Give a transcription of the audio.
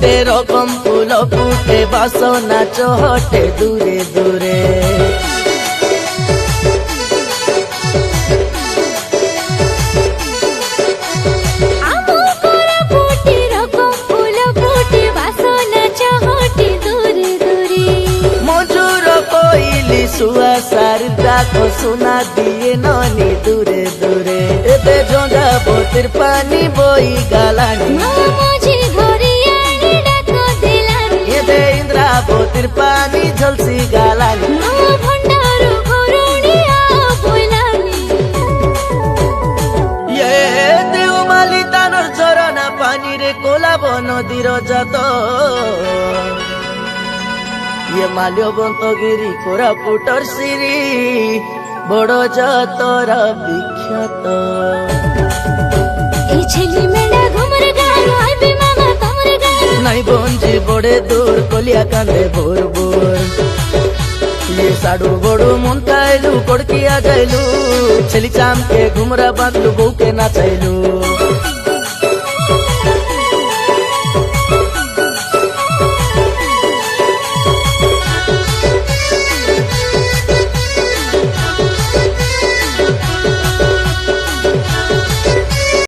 গোটে রকম ফুল ফুটে বাসনা চহটে দূরে দূরে। सुआ सारी डाको सुना दिए ननी दूरे दूरे एबे जोंगा बोतिर पानी बोई गालानी एबे इंद्रा बोतिर पानी झलसी गालानी ये देवमाली तानर झरना पानी रे कोला नदीर जात ये माल्यबंतगिरी कोरापुटर सिरी बड़ जातर विख्यात नहीं बंजी बड़े दूर कलिया कांदे भोर भोर ये साडू बड़ू मुंताइलू कोड़किया जाइलू छेली चाम के घुमरा बांधलू बहू के नाचाइलू।